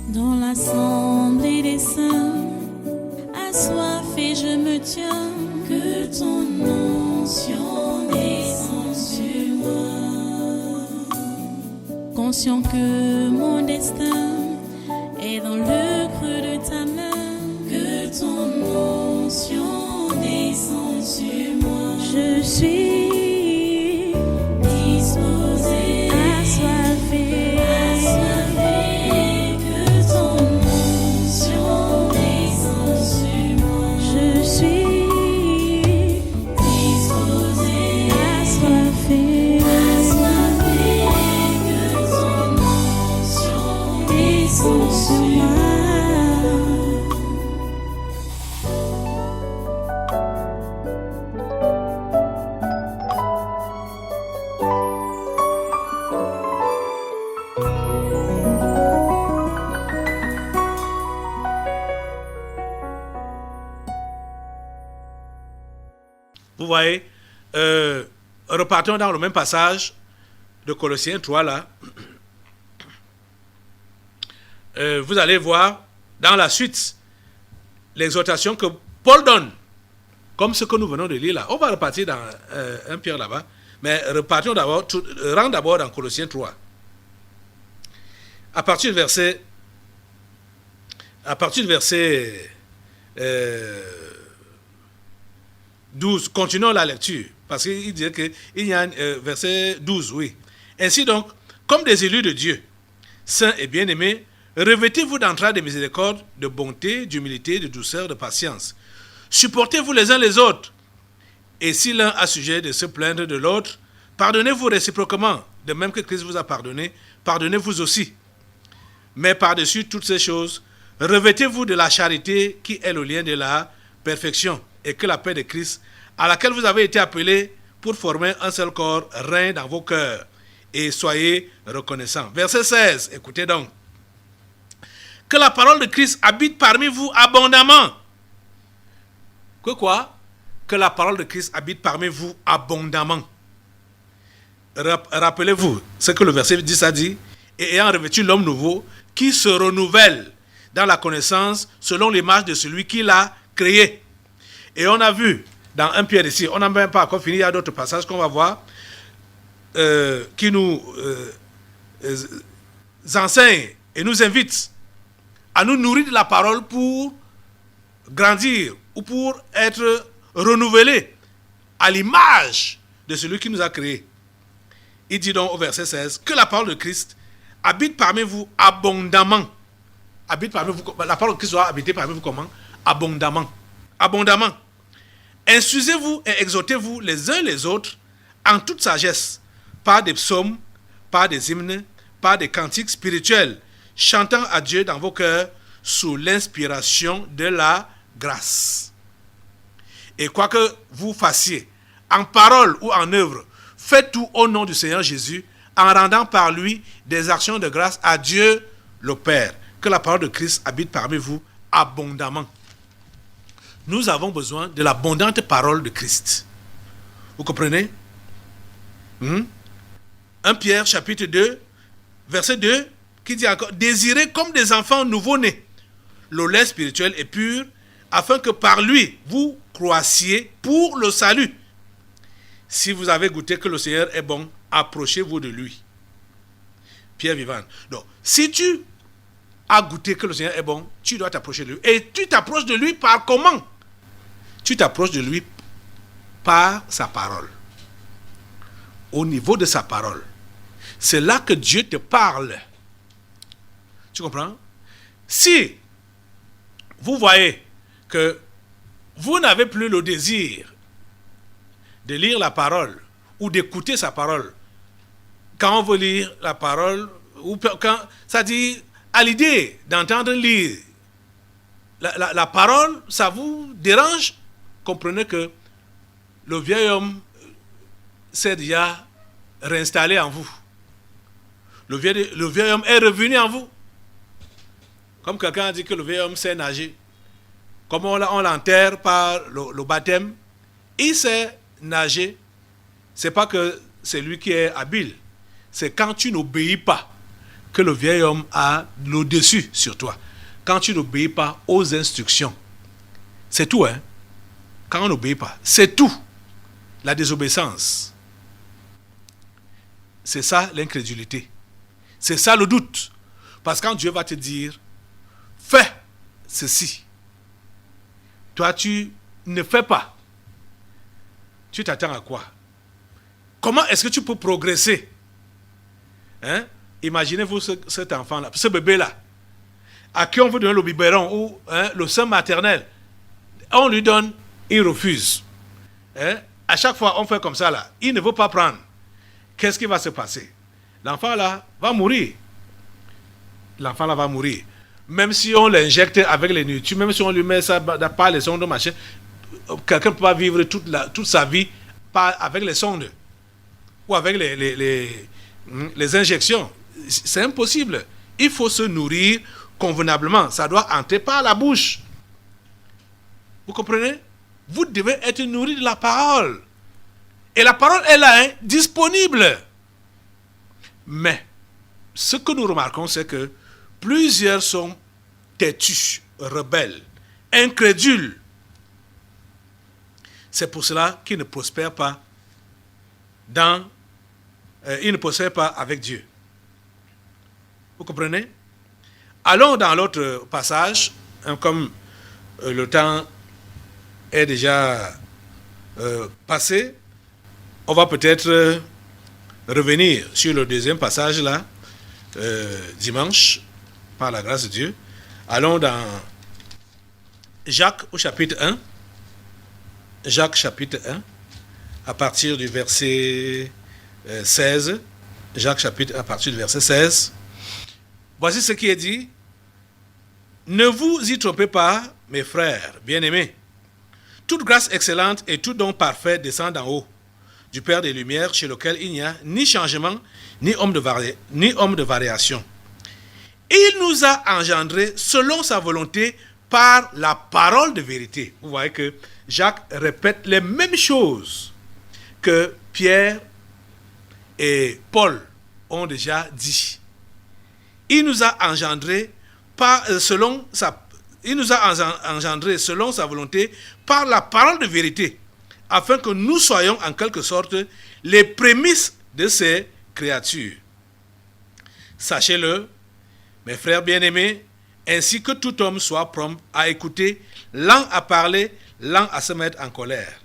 Dans l'assemblée des saints, assoiffé je me tiens, que ton onction descende sur moi. Conscient que mon destin est dans le creux de ta main, que ton onction descende sur moi. Je suis disposé, assoiffé, que ton onction descende sur moi. Je suis disposé, assoiffé, que ton onction descende sur moi. Vous voyez, repartons dans le même passage de Colossiens 3 là. Vous allez voir dans la suite l'exhortation que Paul donne, comme ce que nous venons de lire là. On va repartir dans 1 Pierre là-bas, mais repartons d'abord, rentrons d'abord dans Colossiens 3. À partir du verset 12, continuons la lecture, parce qu'il disait qu'il y a un verset 12, oui. Ainsi donc, comme des élus de Dieu, saints et bien-aimés, revêtez-vous d'entrailles de miséricorde, de bonté, d'humilité, de douceur, de patience. Supportez-vous les uns les autres. Et si l'un a sujet de se plaindre de l'autre, pardonnez-vous réciproquement, de même que Christ vous a pardonné, pardonnez-vous aussi. Mais par-dessus toutes ces choses, revêtez-vous de la charité qui est le lien de la perfection, et que la paix de Christ, à laquelle vous avez été appelés pour former un seul corps, règne dans vos cœurs, et soyez reconnaissants. Verset 16, écoutez donc. Que la parole de Christ habite parmi vous abondamment. Que quoi? Que la parole de Christ habite parmi vous abondamment. Rappelez-vous ce que le verset 10 a dit, et ayant revêtu l'homme nouveau, qui se renouvelle dans la connaissance selon l'image de celui qui l'a créé. Et on a vu dans 1 Pierre ici, on n'a même pas encore fini, il y a d'autres passages qu'on va voir qui nous enseignent et nous invitent à nous nourrir de la parole pour grandir ou pour être renouvelés à l'image de celui qui nous a créés. Il dit donc au verset 16 que la parole de Christ habite parmi vous abondamment. Habite parmi vous, la parole de Christ doit habiter parmi vous comment? Abondamment. Abondamment. Instruisez-vous et exhortez-vous les uns les autres en toute sagesse, par des psaumes, par des hymnes, par des cantiques spirituels, chantant à Dieu dans vos cœurs sous l'inspiration de la grâce. Et quoi que vous fassiez, en parole ou en œuvre, faites tout au nom du Seigneur Jésus, en rendant par lui des actions de grâce à Dieu le Père. Que la parole de Christ habite parmi vous abondamment. Nous avons besoin de l'abondante parole de Christ. Vous comprenez? 1 Pierre chapitre 2, verset 2, qui dit encore, désirez comme des enfants nouveau-nés le lait spirituel et pur, afin que par lui vous croissiez pour le salut. Si vous avez goûté que le Seigneur est bon, approchez-vous de lui. Pierre vivant. Donc, si tu as goûté que le Seigneur est bon, tu dois t'approcher de lui. Et tu t'approches de lui par comment? Tu t'approches de lui par sa parole. Au niveau de sa parole. C'est là que Dieu te parle. Tu comprends? Si vous voyez que vous n'avez plus le désir de lire la parole ou d'écouter sa parole, quand on veut lire la parole, ou quand ça dit à l'idée d'entendre lire la parole, ça vous dérange, comprenez que le vieil homme s'est déjà réinstallé en vous. Le vieil homme est revenu en vous. Comme quelqu'un a dit que le vieil homme sait nager. Comme on l'enterre par le baptême, il sait nager. C'est pas que c'est lui qui est habile. C'est quand tu n'obéis pas. que le vieil homme a le dessus sur toi. Quand tu n'obéis pas aux instructions, c'est tout, hein. Quand on n'obéit pas, c'est tout. La désobéissance. C'est ça l'incrédulité. C'est ça le doute. Parce que quand Dieu va te dire, fais ceci, toi tu ne fais pas. Tu t'attends à quoi? Comment est-ce que tu peux progresser? Hein? Imaginez-vous cet enfant-là, ce bébé-là, à qui on veut donner le biberon ou le sein maternel. On lui donne, il refuse. Hein? À chaque fois, on fait comme ça, là. Il ne veut pas prendre. Qu'est-ce qui va se passer? L'enfant, là, va mourir. L'enfant, là, va mourir. Même si on l'injecte avec les nourritures, même si on lui met ça par les sondes, machin, quelqu'un ne peut pas vivre toute sa vie avec les sondes ou avec les injections. C'est impossible. Il faut se nourrir convenablement. Ça doit entrer par la bouche. Vous comprenez? Vous devez être nourri de la parole. Et la parole est là, hein, disponible. Mais, ce que nous remarquons, c'est que plusieurs sont têtus, rebelles, incrédules. C'est pour cela qu'ils ne prospèrent pas ils ne prospèrent pas avec Dieu. Vous comprenez? Allons dans l'autre passage, hein, comme le temps est déjà passé, on va peut-être revenir sur le deuxième passage là, dimanche, par la grâce de Dieu. Allons dans Jacques au chapitre 1. Jacques chapitre 1, à partir du verset 16. Jacques chapitre 1, à partir du verset 16. Voici ce qui est dit. Ne vous y trompez pas, mes frères bien-aimés. Toute grâce excellente et tout don parfait descend d'en haut, du Père des Lumières, chez lequel il n'y a ni changement, ni homme de variation. Il nous a engendrés selon sa volonté par la parole de vérité. Vous voyez que Jacques répète les mêmes choses que Pierre et Paul ont déjà dit. Il nous a engendrés selon sa volonté par la parole de vérité, afin que nous soyons en quelque sorte les prémices de ces créatures. Sachez-le, mes frères bien-aimés, ainsi que tout homme soit prompt à écouter, lent à parler, lent à se mettre en colère.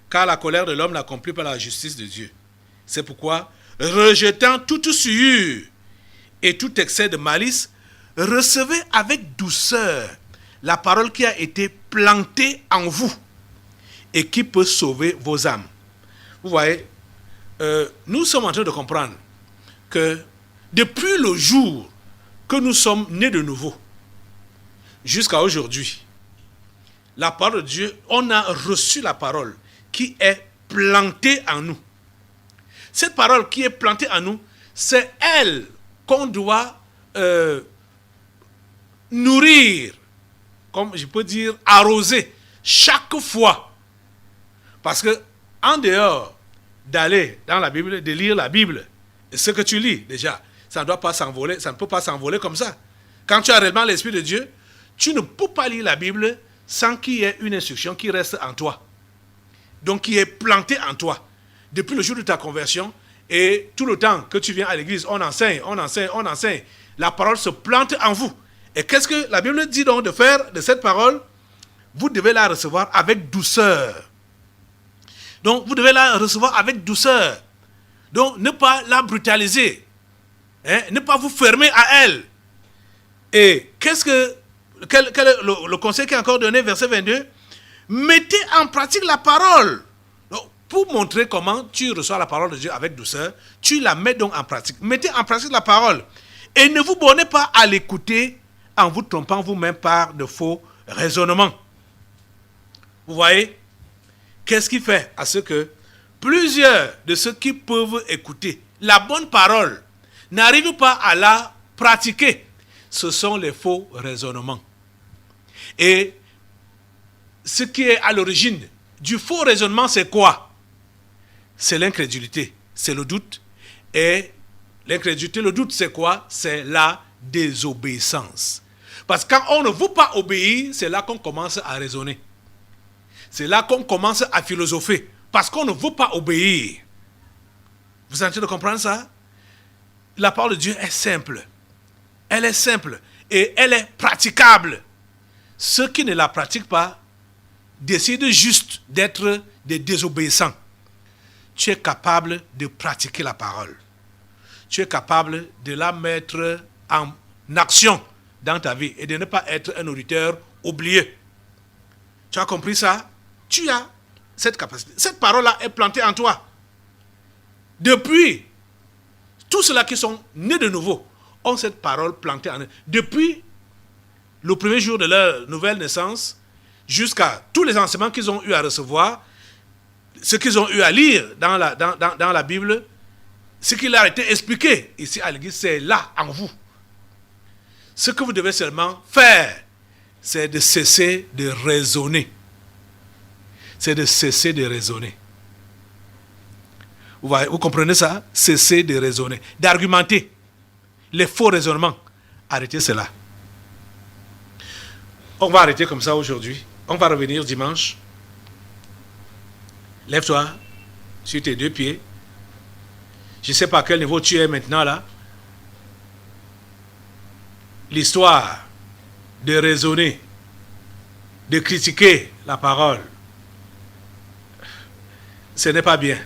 Car la colère de l'homme n'accomplit pas la justice de Dieu. C'est pourquoi, rejetant toute souillure et tout excès de malice, recevez avec douceur la parole qui a été plantée en vous et qui peut sauver vos âmes. Vous voyez, nous sommes en train de comprendre que depuis le jour que nous sommes nés de nouveau, jusqu'à aujourd'hui, la parole de Dieu, on a reçu la parole qui est plantée en nous. Cette parole qui est plantée en nous, c'est elle qu'on doit nourrir, comme je peux dire, arroser chaque fois. Parce que en dehors d'aller dans la Bible, de lire la Bible, ce que tu lis déjà, ça ne doit pas s'envoler, ça ne peut pas s'envoler comme ça. Quand tu as réellement l'Esprit de Dieu, tu ne peux pas lire la Bible sans qu'il y ait une instruction qui reste en toi. Donc qui est plantée en toi. Depuis le jour de ta conversion et tout le temps que tu viens à l'église, on enseigne. La parole se plante en vous. Et qu'est-ce que la Bible dit donc de faire de cette parole? Vous devez la recevoir avec douceur. Donc vous devez la recevoir avec douceur. Donc ne pas la brutaliser. Ne pas vous fermer à elle. Et quel est le conseil qui est encore donné, verset 22? Mettez en pratique la parole. Donc, pour montrer comment tu reçois la parole de Dieu avec douceur, tu la mets donc en pratique. Mettez en pratique la parole. Et ne vous bornez pas à l'écouter en vous trompant vous-même par de faux raisonnements. Vous voyez? Qu'est-ce qui fait à ce que plusieurs de ceux qui peuvent écouter la bonne parole n'arrivent pas à la pratiquer? Ce sont les faux raisonnements. Et ce qui est à l'origine du faux raisonnement, c'est quoi? C'est l'incrédulité, c'est le doute et L'incrédulité, le doute, c'est quoi? C'est la désobéissance. Parce que quand on ne veut pas obéir, c'est là qu'on commence à raisonner. C'est là qu'on commence à philosopher. Parce qu'on ne veut pas obéir. Vous êtes en train de comprendre ça? La parole de Dieu est simple. Elle est simple. Et elle est praticable. Ceux qui ne la pratiquent pas décident juste d'être des désobéissants. Tu es capable de pratiquer la parole. Tu es capable de la mettre en action dans ta vie et de ne pas être un auditeur oublié. Tu as compris ça? Tu as cette capacité. Cette parole-là est plantée en toi. Depuis, tous ceux-là qui sont nés de nouveau ont cette parole plantée en eux. Depuis le premier jour de leur nouvelle naissance jusqu'à tous les enseignements qu'ils ont eu à recevoir, ce qu'ils ont eu à lire dans la Bible, ce qui leur a été expliqué ici à l'église, c'est là en vous. Ce que vous devez seulement faire, c'est de cesser de raisonner. C'est de cesser de raisonner. Vous comprenez ça? Cesser de raisonner, d'argumenter. Les faux raisonnements. Arrêtez cela. On va arrêter comme ça aujourd'hui. On va revenir dimanche. Lève-toi sur tes deux pieds. Je ne sais pas à quel niveau tu es maintenant là. L'histoire de raisonner, de critiquer la parole, ce n'est pas bien.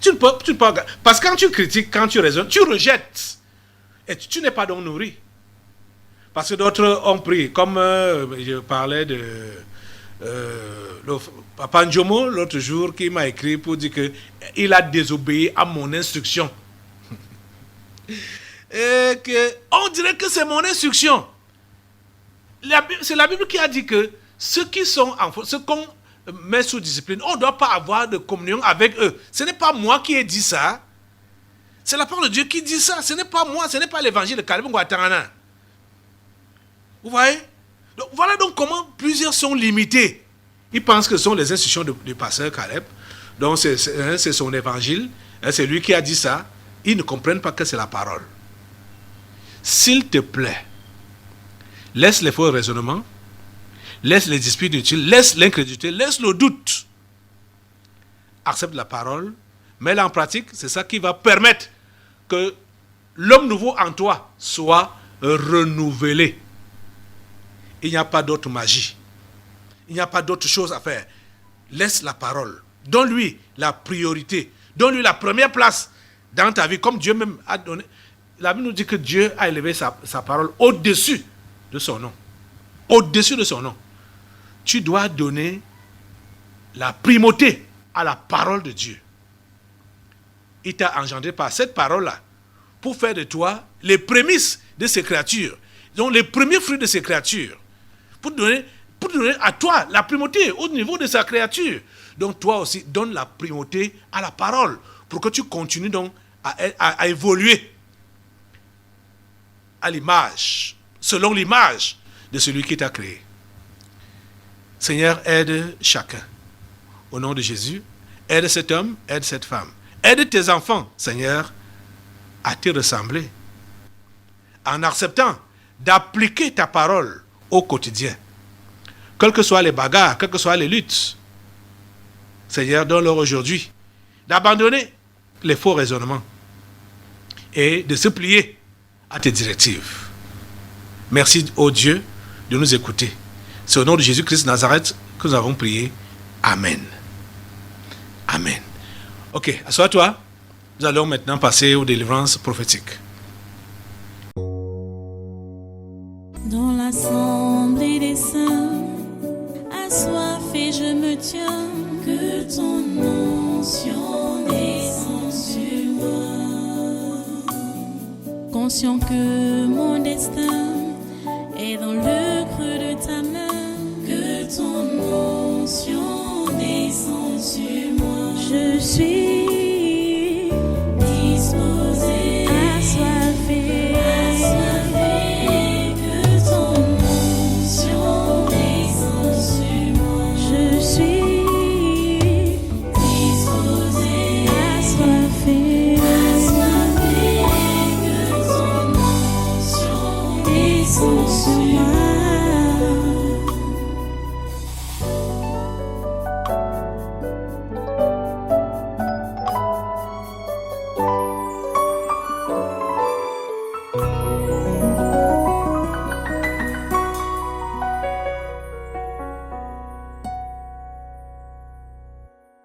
Tu ne peux pas. Parce que quand tu critiques, quand tu raisonnes, tu rejettes. Et tu n'es pas donc nourri. Parce que d'autres ont pris, comme je parlais de Papa Njomo l'autre jour, qui m'a écrit pour dire qu'il a désobéi à mon instruction. Et on dirait que c'est mon instruction. C'est la Bible qui a dit que ceux qui sont en faute, ceux qu'on met sous discipline, on ne doit pas avoir de communion avec eux. Ce n'est pas moi qui ai dit ça. C'est la parole de Dieu qui dit ça. Ce n'est pas moi, ce n'est pas l'évangile de Caleb Ngouatarana. Vous voyez? Donc, voilà donc comment plusieurs sont limités. Ils pensent que ce sont les instructions du pasteur Caleb. Donc c'est son évangile. C'est lui qui a dit ça. Ils ne comprennent pas que c'est la parole. S'il te plaît, laisse les faux raisonnements, laisse les disputes inutiles, laisse l'incrédulité, laisse le doute. Accepte la parole, mets-la en pratique. C'est ça qui va permettre que l'homme nouveau en toi soit renouvelé. Il n'y a pas d'autre magie. Il n'y a pas d'autre chose à faire. Laisse la parole. Donne-lui la priorité. Donne-lui la première place dans ta vie, comme Dieu même a donné. La Bible nous dit que Dieu a élevé sa parole au-dessus de son nom. Au-dessus de son nom. Tu dois donner la primauté à la parole de Dieu. Il t'a engendré par cette parole-là pour faire de toi les prémices de ces créatures. Donc les premiers fruits de ces créatures. Pour donner à toi la primauté au niveau de sa créature. Donc toi aussi, donne la primauté à la parole pour que tu continues donc à évoluer à l'image, selon l'image de celui qui t'a créé. Seigneur, aide chacun. Au nom de Jésus, aide cet homme, aide cette femme. Aide tes enfants, Seigneur, à te ressembler. En acceptant d'appliquer ta parole au quotidien. Quelles que soient les bagarres, quelles que soient les luttes. Seigneur, donne-leur aujourd'hui d'abandonner les faux raisonnements et de se plier à tes directives. Merci, ô Dieu, de nous écouter. C'est au nom de Jésus-Christ de Nazareth que nous avons prié. Amen. Amen. Ok, assois-toi. Nous allons maintenant passer aux délivrances prophétiques. Dans l'assemblée des saints, assoiffé je me tiens, que ton onction descende sur moi. Conscient que mon destin est dans le creux de ta main, que ton onction descende sur moi. Je suis disposé, assoiffé, que ton onction descende sur moi. Je suis disposé, assoiffé, sont sur moi.